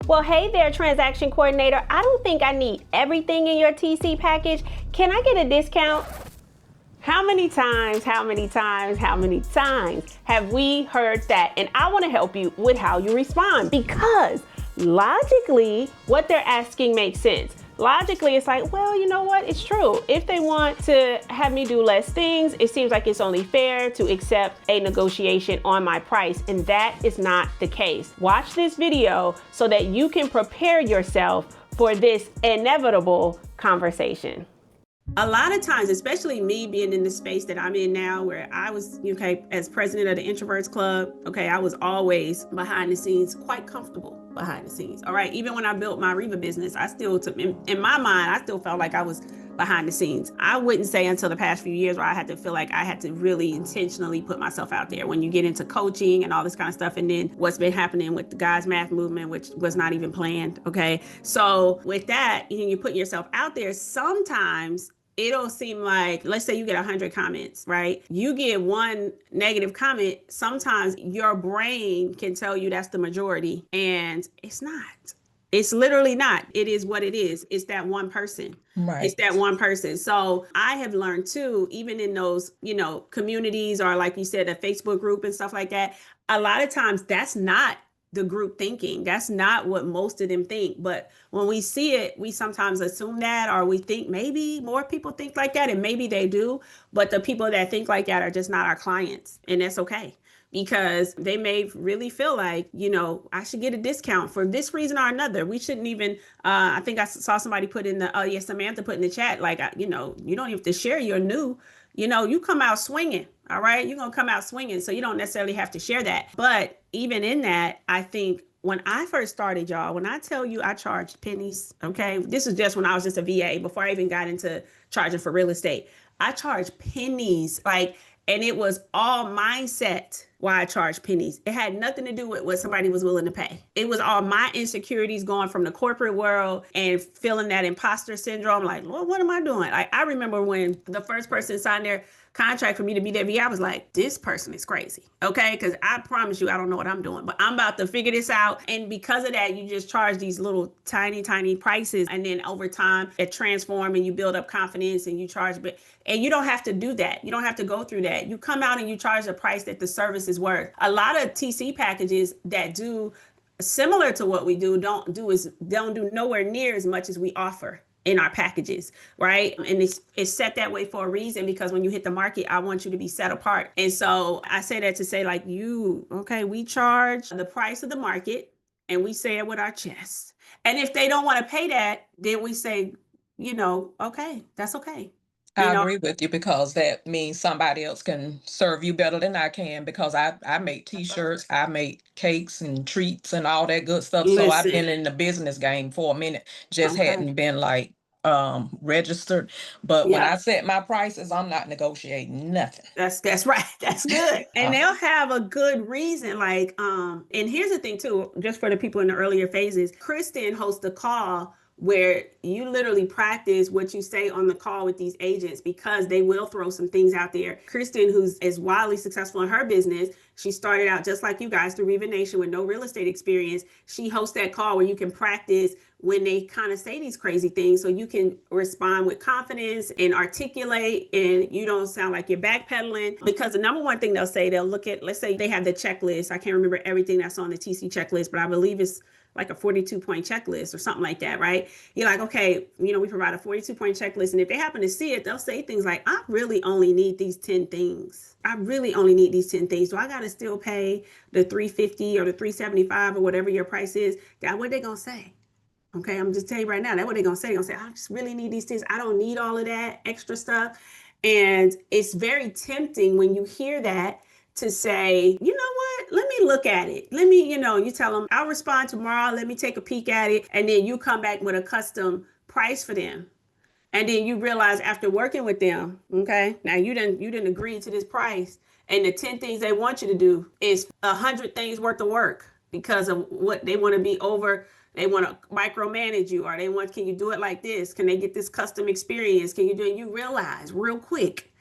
Well, hey there, transaction coordinator. I don't think I need everything in your TC package. Can I get a discount? How many times have we heard that? And I want to help you with how you respond, because logically, what they're asking makes sense. Logically, it's like, well, you know what? It's true. If they want to have me do less things, it seems like it's only fair to accept a negotiation on my price. And that is not the case. Watch this video so that you can prepare yourself for this inevitable conversation. A lot of times, especially me being in the space that I'm in now, where I was, as president of the Introverts Club, I was always behind the scenes, quite comfortable behind the scenes. All right. Even when I built my Reba business, I still took, in my mind, I still felt like I was behind the scenes. I wouldn't say until the past few years where I had to feel like I had to really intentionally put myself out there. When you get into coaching and all this kind of stuff, and then what's been happening with the Guys Math movement, which was not even planned. Okay. So with that, you're putting yourself out there. Sometimes it'll seem like, let's say you get 100 comments, right? You get one negative comment. Sometimes your brain can tell you that's the majority, and it's not. It's literally not. It is what it is. It's that one person. Right. It's that one person. So I have learned too, even in those, communities, or like you said, a Facebook group and stuff like that, a lot of times that's not the group thinking. That's not what most of them think. But when we see it, we sometimes assume that, or we think maybe more people think like that, and maybe they do. But the people that think like that are just not our clients. And that's okay, because they may really feel like, I should get a discount for this reason or another. We shouldn't even, I think I saw somebody put in the, Samantha put in the chat, like, you don't even have to share your new, you come out swinging. All right. You're going to come out swinging. So you don't necessarily have to share that. But even in that, I think when I first started, y'all, when I tell you I charged pennies, okay, this is just when I was just a VA before I even got into charging for real estate. I charged pennies, and it was all mindset why I charged pennies. It had nothing to do with what somebody was willing to pay. It was all my insecurities going from the corporate world and feeling that imposter syndrome. Like, Lord, what am I doing? I remember when the first person signed their contract for me to be that VA, I was like, this person is crazy. Okay. Because I promise you, I don't know what I'm doing, but I'm about to figure this out. And because of that, you just charge these little tiny prices. And then over time it transforms and you build up confidence and you charge. And you don't have to do that. You don't have to go through that. You come out and you charge the price that the service is worth. A lot of TC packages that do similar to what we do don't do nowhere near as much as we offer in our packages, right? And it's set that way for a reason, because when you hit the market, I want you to be set apart. And so I say that to say, like, we charge the price of the market, and we say it with our chest. And if they don't want to pay that, then we say, okay, that's okay. I agree with you, because that means somebody else can serve you better than I can, because I make t-shirts, I make cakes and treats and all that good stuff. So I've been in the business game for a minute, just hadn't been like registered. But when I set my prices, I'm not negotiating nothing. That's right. That's good. And they'll have a good reason. And here's the thing too, just for the people in the earlier phases, Kristen hosts a call where you literally practice what you say on the call with these agents, because they will throw some things out there. Kristen, who's is wildly successful in her business, she started out just like you guys through Reba Nation with no real estate experience. She hosts that call where you can practice when they kind of say these crazy things, so you can respond with confidence and articulate, and you don't sound like you're backpedaling. Because the number one thing they'll say, they'll look at, let's say they have the checklist. I can't remember everything that's on the TC checklist, but I believe it's like a 42-point checklist or something like that, right? You're like, okay, we provide a 42-point checklist. And if they happen to see it, they'll say things like, I really only need these 10 things. I really only need these 10 things. So I got to still pay the $350 or the $375 or whatever your price is. That's what they're going to say. Okay, I'm just telling you right now, that's what they're going to say. They're going to say, I just really need these things. I don't need all of that extra stuff. And it's very tempting when you hear that to say, you know what, let me look at it. Let me, you tell them, I'll respond tomorrow. Let me take a peek at it. And then you come back with a custom price for them. And then you realize after working with them, okay, now you didn't agree to this price. And the 10 things they want you to do is 100 things worth of work, because of what they want to be over. They want to micromanage you, or can you do it like this? Can they get this custom experience? Can you do it? You realize real quick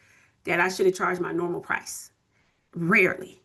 that I should have charged my normal price. Rarely,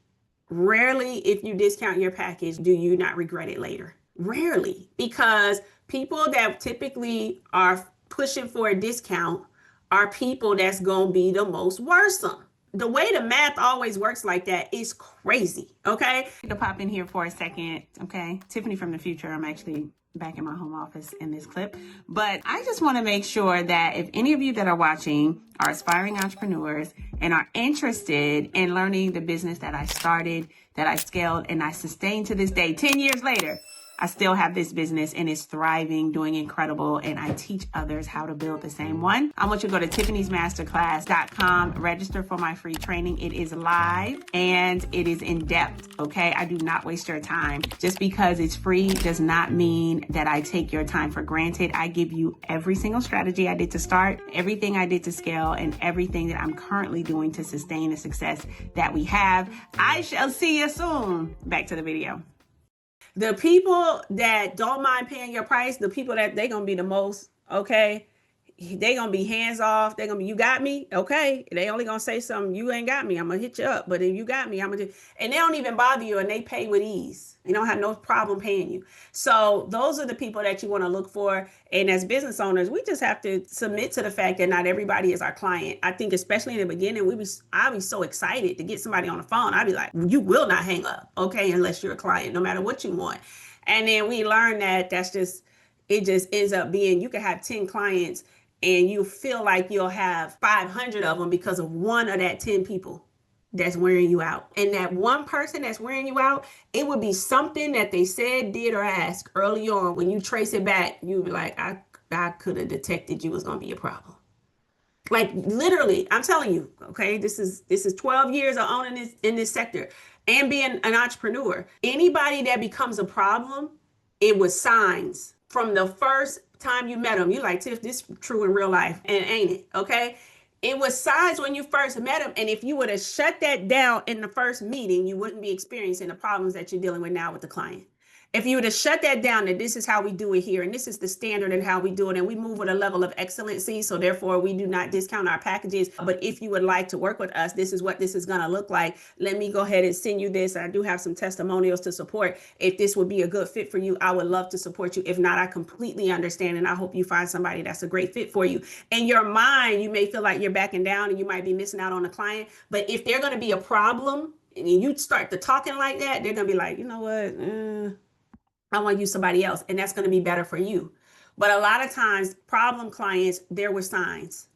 if you discount your package, do you not regret it later. Rarely, because people that typically are pushing for a discount are people that's going to be the most worrisome. The way the math always works like that is crazy. Okay. To pop in here for a second. Okay. Tiffany from the future. I'm actually back in my home office in this clip, but I just want to make sure that if any of you that are watching are aspiring entrepreneurs and are interested in learning the business that I started, that I scaled, and I sustained to this day, 10 years later, I still have this business and it's thriving, doing incredible, and I teach others how to build the same one. I want you to go to tiffany'smasterclass.com, register for my free training. It is live and it is in depth, okay? I do not waste your time. Just because it's free does not mean that I take your time for granted. I give you every single strategy I did to start, everything I did to scale, and everything that I'm currently doing to sustain the success that we have. I shall see you soon. Back to the video. The people that don't mind paying your price, the people that they going to be the most, okay, they going to be hands off. They're going to be, you got me? Okay. They only going to say something, you ain't got me, I'm going to hit you up. But if you got me, I'm going to, and they don't even bother you and they pay with ease. They don't have no problem paying you. So those are the people that you want to look for. And as business owners, we just have to submit to the fact that not everybody is our client. I think especially in the beginning, I'd be so excited to get somebody on the phone. I'd be like, you will not hang up, okay, unless you're a client, no matter what you want. And then we learn that it just ends up being, you can have 10 clients and you feel like you'll have 500 of them because of one of that 10 people that's wearing you out. And that one person that's wearing you out, it would be something that they said, did, or asked early on. When you trace it back, you'd be like, I could have detected you was going to be a problem. Like literally, I'm telling you, okay, this is 12 years of owning this in this sector and being an entrepreneur. Anybody that becomes a problem, it was signs from the first time you met them. You're like, Tiff, this is true in real life, and ain't it? Okay. It was signs when you first met them. And if you would have shut that down in the first meeting, you wouldn't be experiencing the problems that you're dealing with now with the client. If you would have shut that down, that this is how we do it here, and this is the standard and how we do it, and we move with a level of excellency, so therefore we do not discount our packages. But if you would like to work with us, this is what this is going to look like. Let me go ahead and send you this. I do have some testimonials to support. If this would be a good fit for you, I would love to support you. If not, I completely understand, and I hope you find somebody that's a great fit for you. In your mind, you may feel like you're backing down and you might be missing out on a client, but if they're going to be a problem and you start to talking like that, they're going to be like, you know what, I want to use somebody else, and that's going to be better for you. But a lot of times, problem clients, there were signs.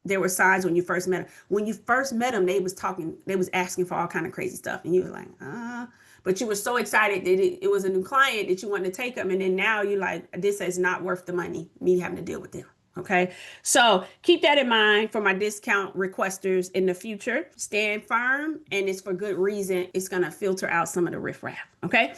There were signs when you first met them. When you first met them, they was asking for all kind of crazy stuff, and you were like, but you were so excited that it was a new client that you wanted to take them, and then now you're like, this is not worth the money, me having to deal with them. Okay, so keep that in mind for my discount requesters in the future. Stand firm, and it's for good reason. It's going to filter out some of the riffraff. Okay.